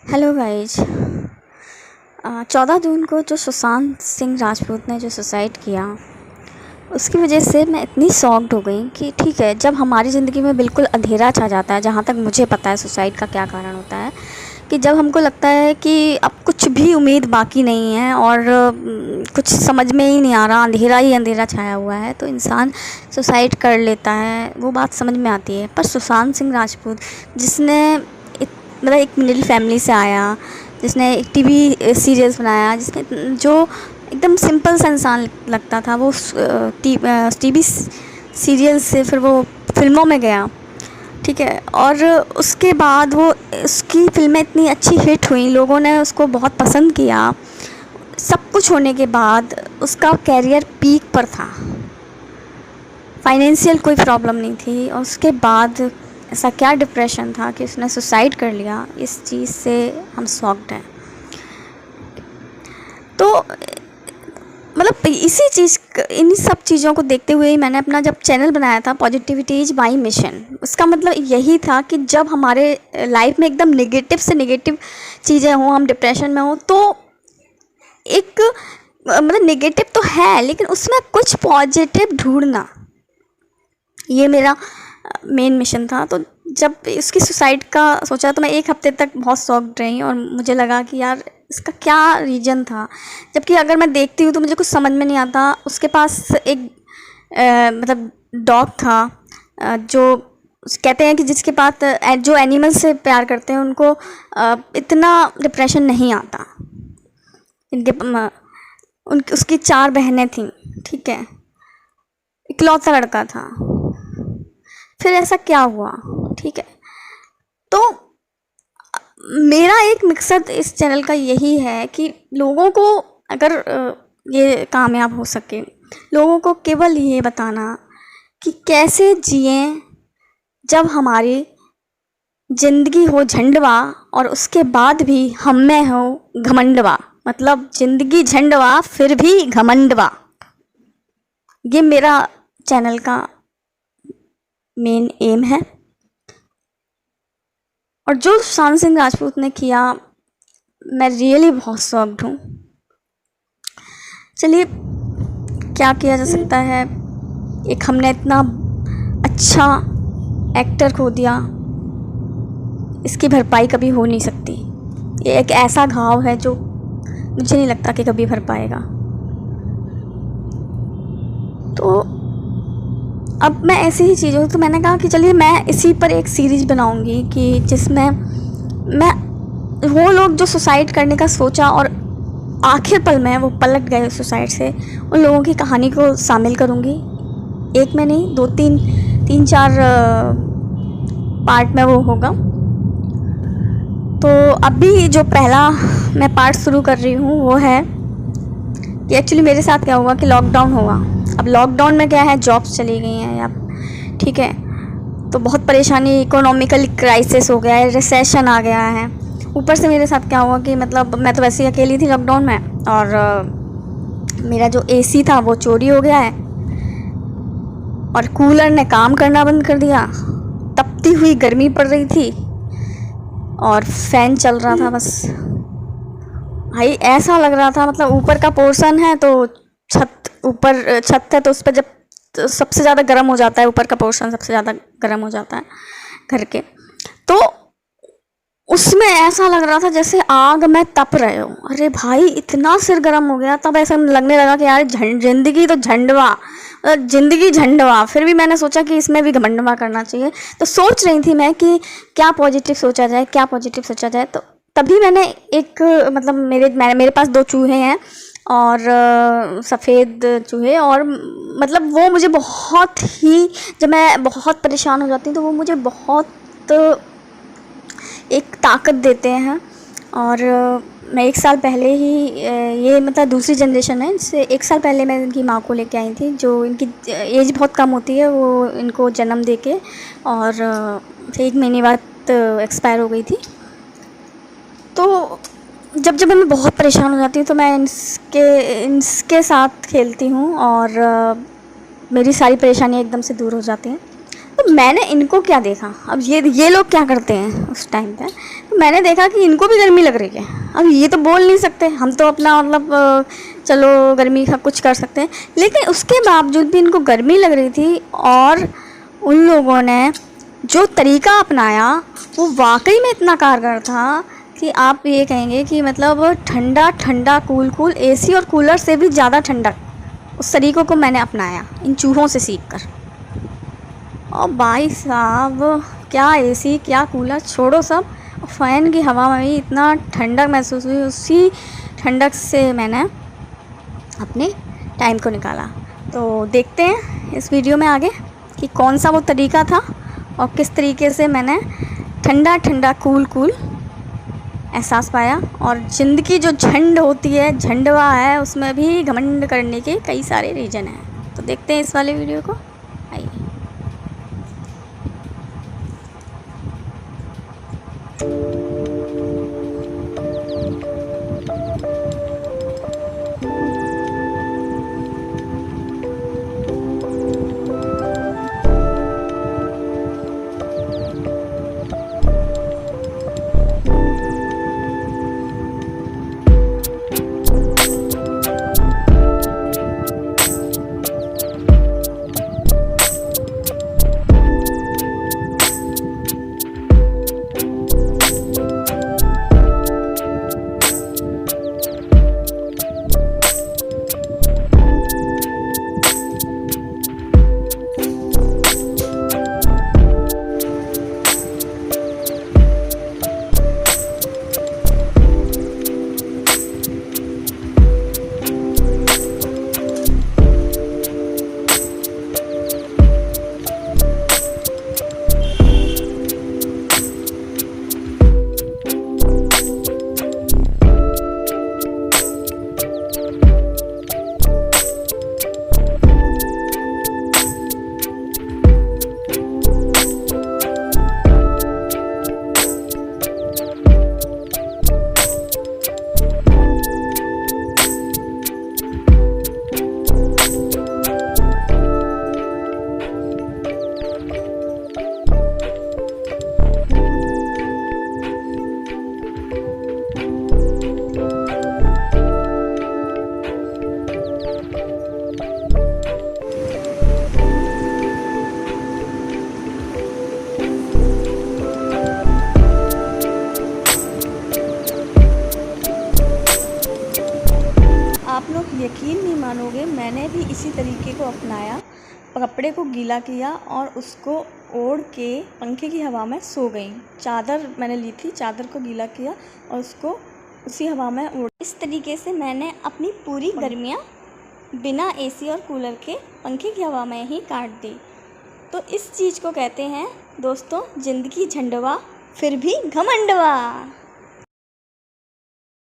Hello guys. 14 जून को जो सुशांत सिंह राजपूत ने जो सुसाइड किया, उसकी वजह से मैं इतनी शॉक्ड हो गई कि ठीक है, जब हमारी ज़िंदगी में बिल्कुल अंधेरा छा जाता है, जहाँ तक मुझे पता है सुसाइड का क्या कारण होता है, कि जब हमको लगता है कि अब कुछ भी उम्मीद बाकी नहीं है और कुछ समझ में ही नहीं आ रहा, अंधेरा ही अंधेरा छाया हुआ है, तो इंसान सुसाइड कर लेता है। वो बात समझ में आती है। पर सुशांत सिंह राजपूत, जिसने मतलब एक मिडिल फैमिली से आया, जिसने एक टीवी सीरियल्स बनाया, जिसने जो एकदम सिंपल सा इंसान लगता था, वो टीवी सीरियल से फिर वो फिल्मों में गया, ठीक है। और उसके बाद वो उसकी फ़िल्में इतनी अच्छी हिट हुई, लोगों ने उसको बहुत पसंद किया। सब कुछ होने के बाद उसका कैरियर पीक पर था, फाइनेंशियल कोई प्रॉब्लम नहीं थी, और उसके बाद ऐसा क्या डिप्रेशन था कि उसने सुसाइड कर लिया। इस चीज़ से हम शॉक्ड हैं। तो मतलब इन्हीं सब चीज़ों को देखते हुए ही मैंने अपना जब चैनल बनाया था पॉजिटिविटी इज़ माई मिशन, उसका मतलब यही था कि जब हमारे लाइफ में एकदम नेगेटिव से नेगेटिव चीज़ें हों, हम डिप्रेशन में हों, तो एक मतलब नेगेटिव तो है, लेकिन उसमें कुछ पॉजिटिव ढूंढना, ये मेरा मेन मिशन था। तो जब इसकी सुसाइड का सोचा तो मैं एक हफ्ते तक बहुत शॉक्ड रही, और मुझे लगा कि यार इसका क्या रीज़न था। जबकि अगर मैं देखती हूँ तो मुझे कुछ समझ में नहीं आता। उसके पास एक मतलब डॉग था, जो कहते हैं कि जिसके पास जो एनिमल से प्यार करते हैं उनको इतना डिप्रेशन नहीं आता। उसकी 4 बहनें थीं, ठीक है, इकलौता लड़का था। फिर ऐसा क्या हुआ, ठीक है। तो मेरा एक मकसद इस चैनल का यही है कि लोगों को, अगर ये कामयाब हो सके, लोगों को केवल ये बताना कि कैसे जिएं जब हमारी ज़िंदगी हो झंडवा और उसके बाद भी हम में हो घमंडवा। मतलब ज़िंदगी झंडवा फिर भी घमंडवा। ये मेरा चैनल का मेन एम है। और जो सुशांत सिंह राजपूत ने किया, मैं रियली बहुत शॉक्ड हूँ। चलिए, क्या किया जा सकता है। एक हमने इतना अच्छा एक्टर खो दिया, इसकी भरपाई कभी हो नहीं सकती। ये एक ऐसा घाव है जो मुझे नहीं लगता कि कभी भर पाएगा। तो अब मैं ऐसी ही चीज़ों, तो मैंने कहा कि चलिए मैं इसी पर एक सीरीज़ बनाऊंगी कि जिसमें मैं वो लोग जो सुसाइड करने का सोचा और आखिर पल में वो पलट गए सुसाइड से, उन लोगों की कहानी को शामिल करूंगी। एक में नहीं, 2-3-4 पार्ट में वो होगा। तो अभी जो पहला मैं पार्ट शुरू कर रही हूँ वो है कि एक्चुअली मेरे साथ क्या हुआ कि लॉकडाउन हुआ। अब लॉकडाउन में क्या है, जॉब्स चली गई हैं, या ठीक है, तो बहुत परेशानी, इकोनॉमिकल क्राइसिस हो गया है, रिसेशन आ गया है। ऊपर से मेरे साथ क्या हुआ कि मतलब मैं तो वैसे ही अकेली थी लॉकडाउन में, और मेरा जो एसी था वो चोरी हो गया है, और कूलर ने काम करना बंद कर दिया। तपती हुई गर्मी पड़ रही थी और फैन चल रहा था बस। भाई ऐसा लग रहा था, मतलब ऊपर का पोर्शन है तो ऊपर छत है, तो उस पर जब तो सबसे ज़्यादा गर्म हो जाता है, ऊपर का पोर्शन सबसे ज़्यादा गर्म हो जाता है घर के, तो उसमें ऐसा लग रहा था जैसे आग में तप रहे हो। अरे भाई इतना सिर गर्म हो गया, तब ऐसा लगने लगा कि यार ज़िंदगी तो झंडवा, ज़िंदगी झंडवा। फिर भी मैंने सोचा कि इसमें भी घमंडवा करना चाहिए। तो सोच रही थी मैं कि क्या पॉजिटिव सोचा जाए, क्या पॉजिटिव सोचा जाए। तो तभी मैंने एक मतलब मेरे पास 2 चूहे हैं, और सफ़ेद चूहे, और मतलब वो मुझे बहुत ही, जब मैं बहुत परेशान हो जाती हूँ तो वो मुझे बहुत एक ताकत देते हैं। और मैं 1 साल पहले ही ये मतलब दूसरी जनरेशन है, इससे 1 साल पहले मैं इनकी माँ को लेके आई थी, जो इनकी एज बहुत कम होती है, वो इनको जन्म दे के और 1 महीने बाद एक्सपायर हो गई थी। तो जब मैं बहुत परेशान हो जाती हूँ तो मैं इनके साथ खेलती हूँ, और मेरी सारी परेशानियाँ एकदम से दूर हो जाती हैं। तो मैंने इनको क्या देखा, अब ये लोग क्या करते हैं उस टाइम पे, तो मैंने देखा कि इनको भी गर्मी लग रही है। अब ये तो बोल नहीं सकते, हम तो अपना मतलब चलो गर्मी का कुछ कर सकते हैं, लेकिन उसके बावजूद भी इनको गर्मी लग रही थी। और उन लोगों ने जो तरीका अपनाया वो वाकई में इतना कारगर था कि आप ये कहेंगे कि मतलब ठंडा ठंडा कूल कूल, एसी और कूलर से भी ज़्यादा ठंडक, उस तरीक़ों को मैंने अपनाया इन चूहों से सीख कर। और भाई साहब क्या एसी क्या कूलर छोड़ो सब, फ़ैन की हवा में भी इतना ठंडक महसूस हुई, उसी ठंडक से मैंने अपने टाइम को निकाला। तो देखते हैं इस वीडियो में आगे कि कौन सा वो तरीका था और किस तरीके से मैंने ठंडा ठंडा कूल कूल एहसास पाया। और ज़िंदगी जो झंड होती है, झंडवा है, उसमें भी घमंड करने के कई सारे रीज़न हैं। तो देखते हैं इस वाले वीडियो को, आइए। आप लोग यकीन नहीं मानोगे, मैंने भी इसी तरीके को अपनाया। कपड़े को गीला किया और उसको ओढ़ के पंखे की हवा में सो गई। चादर मैंने ली थी, चादर को गीला किया और उसको उसी हवा में ओढ़। इस तरीके से मैंने अपनी पूरी गर्मियाँ बिना एसी और कूलर के पंखे की हवा में ही काट दी। तो इस चीज़ को कहते हैं दोस्तों, ज़िंदगी झंडवा फिर भी घमंडवा।